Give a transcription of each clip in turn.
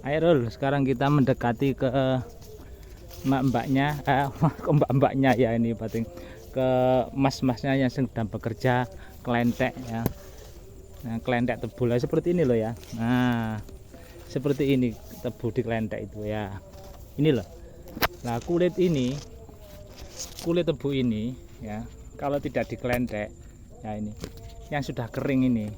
Airul, sekarang kita mendekati ke mbak-mbaknya, ke mbak-mbaknya ya, ini pating ke mas-masnya yang sedang bekerja kelentek ya. Nah, kelentek tebu lah seperti ini loh ya. Nah, seperti ini tebu di kelentek itu ya. Ini loh. Nah, kulit tebu ini ya, kalau tidak dikelentek ya, ini yang sudah kering ini,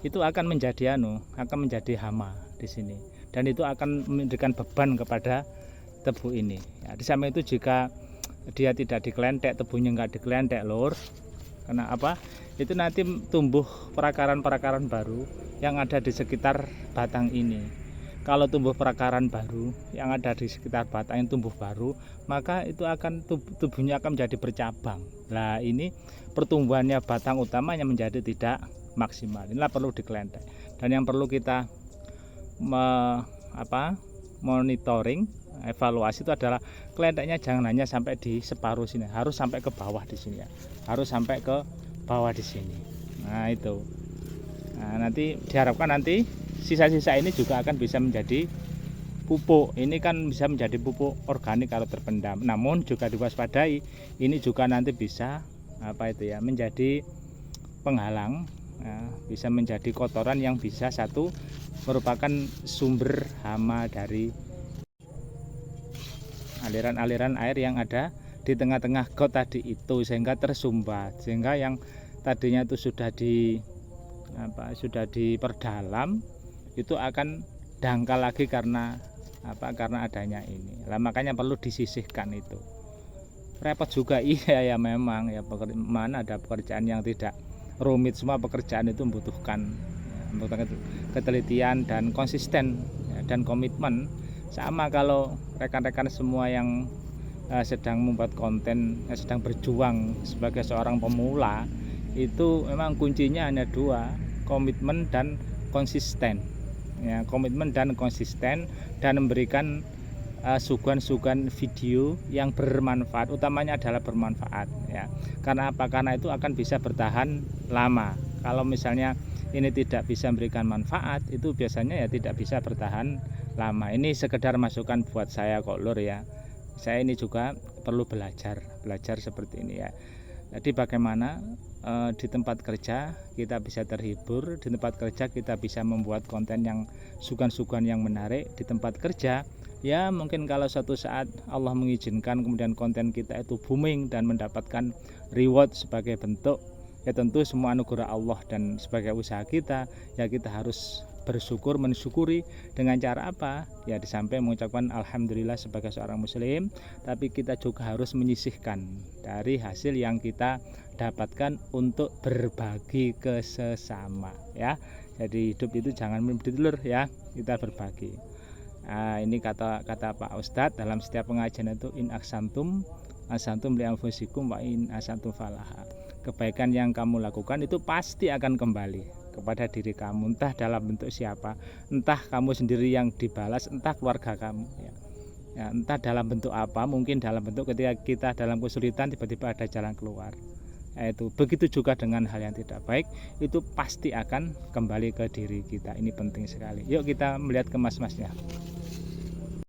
itu akan menjadi akan menjadi hama di sini, dan itu akan memberikan beban kepada tebu ini ya. Di samping itu, jika dia tidak dikelentek, tebunya nggak dikelentek lur, karena apa, itu nanti tumbuh perakaran-perakaran baru yang ada di sekitar batang ini. Kalau tumbuh perakaran baru yang ada di sekitar batang yang tumbuh baru, maka itu akan tubuhnya akan menjadi bercabang. Nah, ini pertumbuhannya batang utamanya menjadi tidak maksimal. Inilah perlu dikelentek, dan yang perlu kita monitoring, evaluasi itu adalah kelenteknya jangan hanya sampai di separuh sini, harus sampai ke bawah di sini ya, harus sampai ke bawah di sini. Nah itu, nah, nanti diharapkan nanti sisa-sisa ini juga akan bisa menjadi pupuk. Ini kan bisa menjadi pupuk organik kalau terpendam. Namun juga diwaspadai, ini juga nanti bisa menjadi penghalang ya, bisa menjadi kotoran yang bisa merupakan sumber hama dari aliran-aliran air yang ada di tengah-tengah got tadi itu, sehingga tersumbat, sehingga yang tadinya itu sudah diperdalam itu akan dangkal lagi karena adanya ini. Lah makanya perlu disisihkan itu. Repot juga iya ya, memang ya, mana ada pekerjaan yang tidak rumit. Semua pekerjaan itu membutuhkan ketelitian dan konsisten ya, dan komitmen. Sama kalau rekan-rekan semua yang sedang membuat konten, sedang berjuang sebagai seorang pemula, itu memang kuncinya hanya dua, komitmen dan konsisten ya, komitmen dan konsisten, dan memberikan suguhan-suguhan video yang bermanfaat. Utamanya adalah bermanfaat ya. Karena apa? Karena itu akan bisa bertahan lama. Kalau misalnya ini tidak bisa memberikan manfaat, itu biasanya ya tidak bisa bertahan lama. Ini sekedar masukan buat saya kok lur ya. Saya ini juga perlu belajar seperti ini ya. Jadi bagaimana di tempat kerja kita bisa terhibur, di tempat kerja kita bisa membuat konten yang suguhan-suguhan yang menarik di tempat kerja. Ya mungkin kalau suatu saat Allah mengizinkan kemudian konten kita itu booming dan mendapatkan reward sebagai bentuk, ya tentu semua anugerah Allah, dan sebagai usaha kita ya kita harus mensyukuri dengan cara apa? Ya di samping mengucapkan alhamdulillah sebagai seorang muslim, tapi kita juga harus menyisihkan dari hasil yang kita dapatkan untuk berbagi ke sesama ya. Jadi hidup itu jangan mendelur ya, kita berbagi. Nah, ini kata Pak Ustadz dalam setiap pengajian itu, in aksantum li anfusikum wa in asantum falaha. Kebaikan yang kamu lakukan itu pasti akan kembali kepada diri kamu, entah dalam bentuk siapa, entah kamu sendiri yang dibalas, entah keluarga kamu ya, entah dalam bentuk apa. Mungkin dalam bentuk ketika kita dalam kesulitan tiba-tiba ada jalan keluar, itu begitu juga dengan hal yang tidak baik, itu pasti akan kembali ke diri kita. Ini penting sekali. Yuk kita melihat ke mas-masnya.